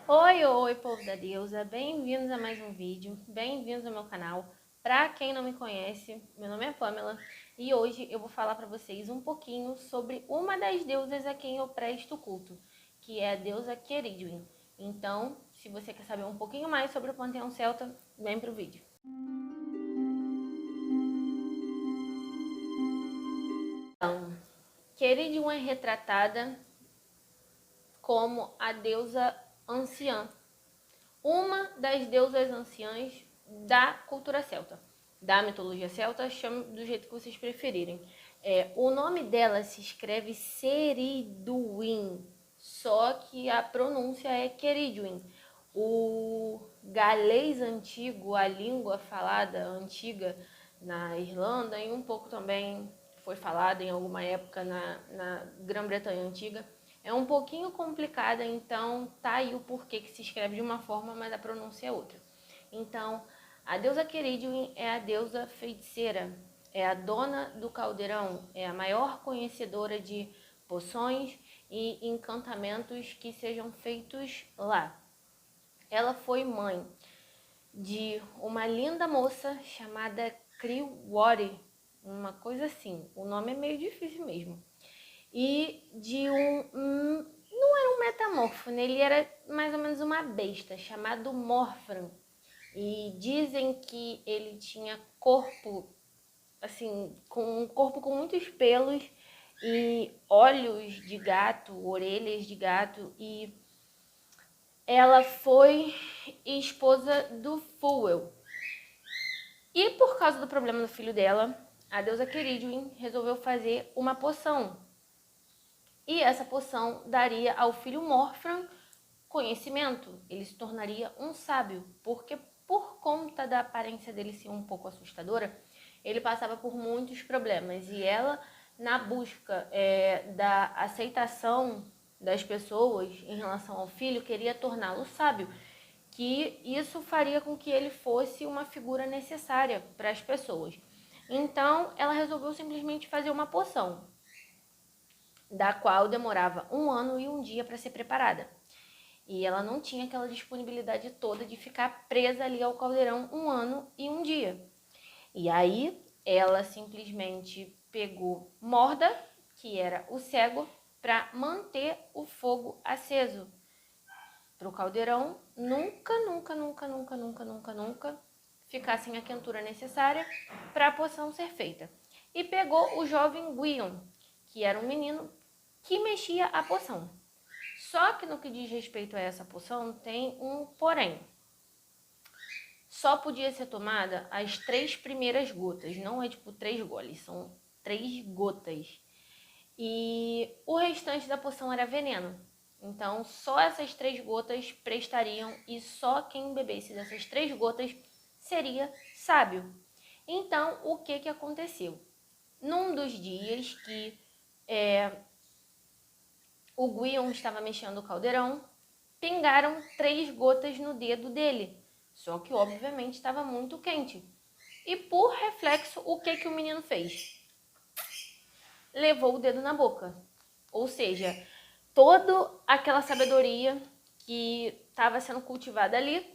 Oi, oi, povo da deusa, bem-vindos a mais um vídeo, bem-vindos ao meu canal. Pra quem não me conhece, meu nome é Pamela e hoje eu vou falar pra vocês um pouquinho sobre uma das deusas a quem eu presto culto, que é a deusa Cerridwen. Então, se você quer saber um pouquinho mais sobre o panteão celta, vem pro vídeo. Então, Cerridwen é retratada como a deusa anciã, uma das deusas anciãs da cultura celta, da mitologia celta, chame do jeito que vocês preferirem. O nome dela se escreve Cerridwen, só que a pronúncia é Cerridwen. O galês antigo, a língua falada antiga na Irlanda e um pouco também foi falada em alguma época na Grã-Bretanha antiga, é um pouquinho complicada, então tá aí o porquê que se escreve de uma forma, mas a pronúncia é outra. Então, a deusa Cerridwen é a deusa feiticeira, é a dona do caldeirão, é a maior conhecedora de poções e encantamentos que sejam feitos lá. Ela foi mãe de uma linda moça chamada Criwori, uma coisa assim, o nome é meio difícil mesmo. E de não era um metamorfo, né? Ele era mais ou menos uma besta, chamado Morfran. E dizem que ele tinha corpo, assim, com um corpo com muitos pelos e olhos de gato, orelhas de gato, e ela foi esposa do Fuel. E por causa do problema do filho dela, a deusa Cerridwen resolveu fazer uma poção. E essa poção daria ao filho Morfran conhecimento. Ele se tornaria um sábio, porque por conta da aparência dele ser um pouco assustadora, ele passava por muitos problemas. E ela, na busca da aceitação das pessoas em relação ao filho, queria torná-lo sábio, que isso faria com que ele fosse uma figura necessária para as pessoas. Então, ela resolveu simplesmente fazer uma poção, da qual demorava 1 ano e 1 dia para ser preparada. E ela não tinha aquela disponibilidade toda de ficar presa ali ao caldeirão 1 ano e 1 dia. E aí ela simplesmente pegou Morda, que era o cego, para manter o fogo aceso para o caldeirão nunca ficar sem a quentura necessária para a poção ser feita. E pegou o jovem Gwion, que era um menino que mexia a poção. Só que no que diz respeito a essa poção tem um porém. Só podia ser tomada as 3 primeiras gotas, não é tipo 3 goles, são 3 gotas. E o restante da poção era veneno. Então, só essas 3 gotas prestariam e só quem bebesse dessas 3 gotas seria sábio. Então, o que aconteceu? Num dos dias que o Gwion estava mexendo o caldeirão, pingaram 3 gotas no dedo dele. Só que, obviamente, estava muito quente. E, por reflexo, o que o menino fez? Levou o dedo na boca. Ou seja, toda aquela sabedoria que estava sendo cultivada ali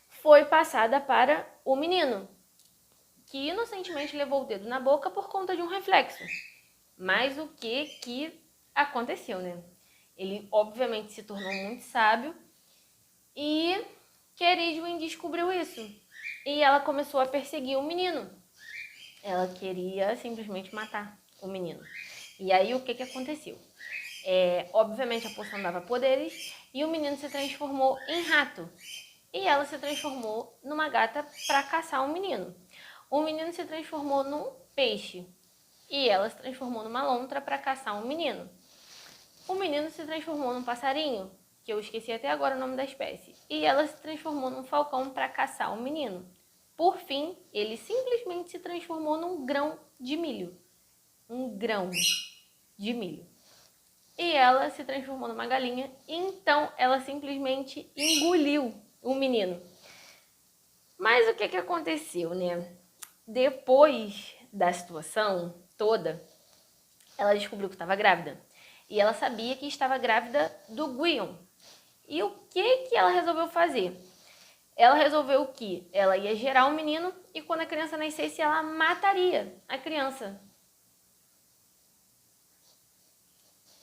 foi passada para o menino, que inocentemente levou o dedo na boca por conta de um reflexo. Mas o que aconteceu, né? Ele obviamente se tornou muito sábio e Cerridwen descobriu isso. E ela começou a perseguir o menino. Ela queria simplesmente matar o menino. E aí o que aconteceu? Obviamente a poção dava poderes e o menino se transformou em rato. E ela se transformou numa gata para caçar o menino. O menino se transformou num peixe e ela se transformou numa lontra para caçar um menino. O menino se transformou num passarinho, que eu esqueci até agora o nome da espécie, e ela se transformou num falcão para caçar o menino. Por fim, ele simplesmente se transformou num grão de milho. Um grão de milho. E ela se transformou numa galinha, então ela simplesmente engoliu o menino. Mas o que aconteceu, né? Depois da situação toda, ela descobriu que estava grávida. E ela sabia que estava grávida do Gwion. E o que ela resolveu fazer? Ela resolveu que ela ia gerar um menino e quando a criança nascesse, ela mataria a criança.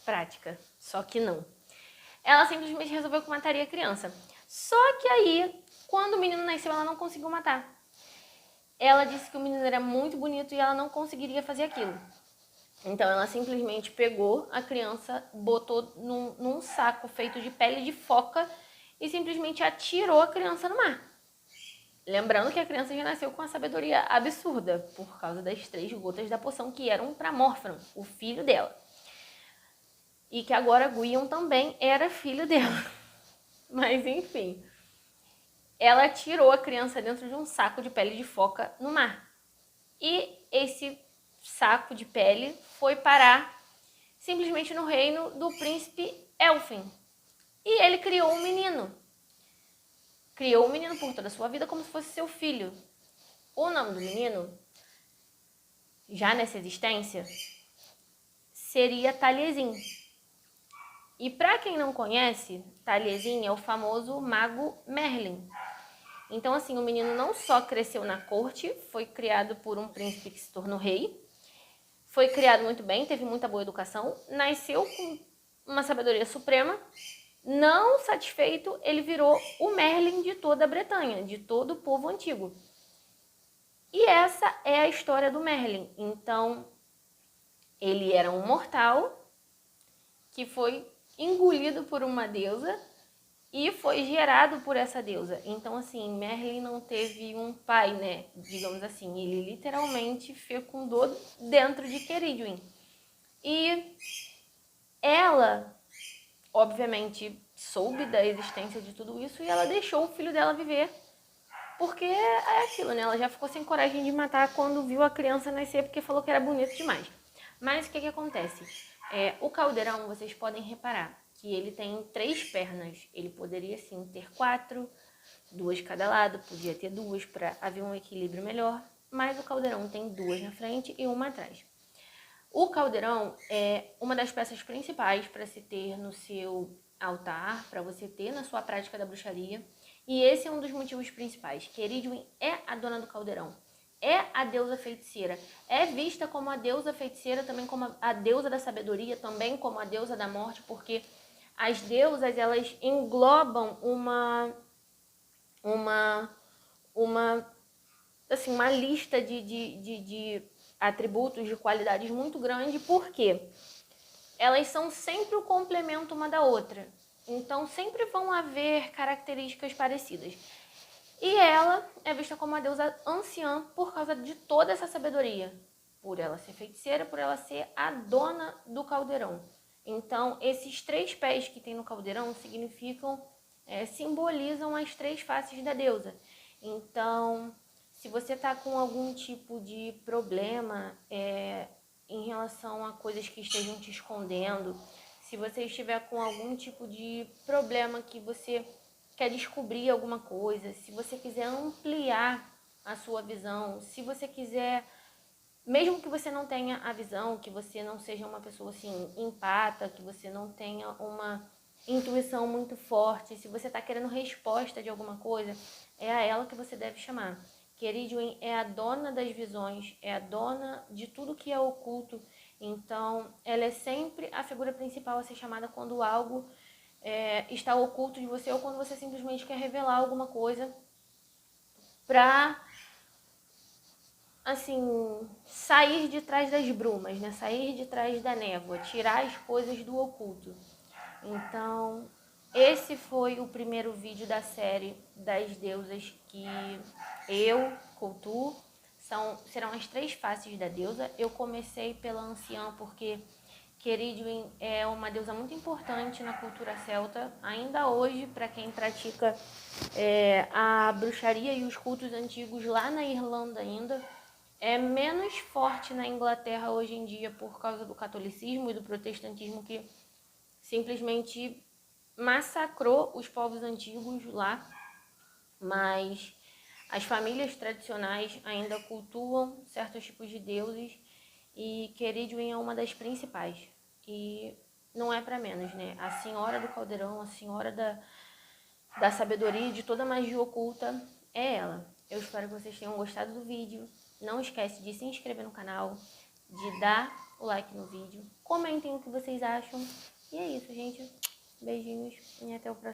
Prática, só que não. Ela simplesmente resolveu que mataria a criança. Só que aí, quando o menino nasceu, ela não conseguiu matar. Ela disse que o menino era muito bonito e ela não conseguiria fazer aquilo. Então ela simplesmente pegou a criança, botou num saco feito de pele de foca e simplesmente atirou a criança no mar. Lembrando que a criança já nasceu com uma sabedoria absurda por causa das 3 gotas da poção que eram para Morfram, o filho dela. E que agora Gwion também era filho dela. Mas enfim, ela tirou a criança dentro de um saco de pele de foca no mar. E esse saco de pele foi parar simplesmente no reino do príncipe Elfin. E ele criou um menino. Criou um menino por toda a sua vida como se fosse seu filho. O nome do menino, já nessa existência, seria Taliesin. E para quem não conhece, Taliesin é o famoso mago Merlin. Então, assim, o menino não só cresceu na corte, foi criado por um príncipe que se tornou rei, foi criado muito bem, teve muita boa educação, nasceu com uma sabedoria suprema. Não satisfeito, ele virou o Merlin de toda a Bretanha, de todo o povo antigo. E essa é a história do Merlin. Então, ele era um mortal que foi engolido por uma deusa e foi gerado por essa deusa. Então, assim, Merlin não teve um pai, né? Digamos assim, ele literalmente fecundou dentro de Cerridwen. E ela, obviamente, soube da existência de tudo isso e ela deixou o filho dela viver. Porque é aquilo, né? Ela já ficou sem coragem de matar quando viu a criança nascer porque falou que era bonito demais. Mas o que acontece? O caldeirão, vocês podem reparar que ele tem 3 pernas. Ele poderia sim ter 4, 2 cada lado, podia ter 2 para haver um equilíbrio melhor. Mas o caldeirão tem 2 na frente e uma atrás. O caldeirão é uma das peças principais para se ter no seu altar, para você ter na sua prática da bruxaria. E esse é um dos motivos principais. Cerridwen é a dona do caldeirão. É a deusa feiticeira. É vista como a deusa feiticeira, também como a deusa da sabedoria, também como a deusa da morte, porque as deusas, elas englobam uma lista de atributos, de qualidades muito grande, porque elas são sempre o complemento uma da outra. Então, sempre vão haver características parecidas. E ela é vista como uma deusa anciã por causa de toda essa sabedoria. Por ela ser feiticeira, por ela ser a dona do caldeirão. Então, esses 3 pés que tem no caldeirão simbolizam as 3 faces da deusa. Então, se você está com algum tipo de problema em relação a coisas que estejam te escondendo, se você estiver com algum tipo de problema que você quer descobrir alguma coisa, se você quiser ampliar a sua visão, se você quiser, mesmo que você não tenha a visão, que você não seja uma pessoa assim empata, que você não tenha uma intuição muito forte, se você está querendo resposta de alguma coisa, é a ela que você deve chamar. Cerridwen é a dona das visões, é a dona de tudo que é oculto. Então, ela é sempre a figura principal a ser chamada quando algo está oculto de você ou quando você simplesmente quer revelar alguma coisa para, assim, sair de trás das brumas, né? Sair de trás da névoa, tirar as coisas do oculto. Então, esse foi o primeiro vídeo da série das deusas que eu, Kultur, serão as 3 faces da deusa. Eu comecei pela anciã porque Cerridwen é uma deusa muito importante na cultura celta. Ainda hoje, para quem pratica a bruxaria e os cultos antigos lá na Irlanda ainda, é menos forte na Inglaterra hoje em dia por causa do catolicismo e do protestantismo que simplesmente massacrou os povos antigos lá, mas as famílias tradicionais ainda cultuam certos tipos de deuses e Cerridwen é uma das principais. E não é pra menos, né? A senhora do caldeirão, a senhora da sabedoria, de toda a magia oculta, é ela. Eu espero que vocês tenham gostado do vídeo. Não esquece de se inscrever no canal, de dar o like no vídeo. Comentem o que vocês acham. E é isso, gente. Beijinhos e até o próximo.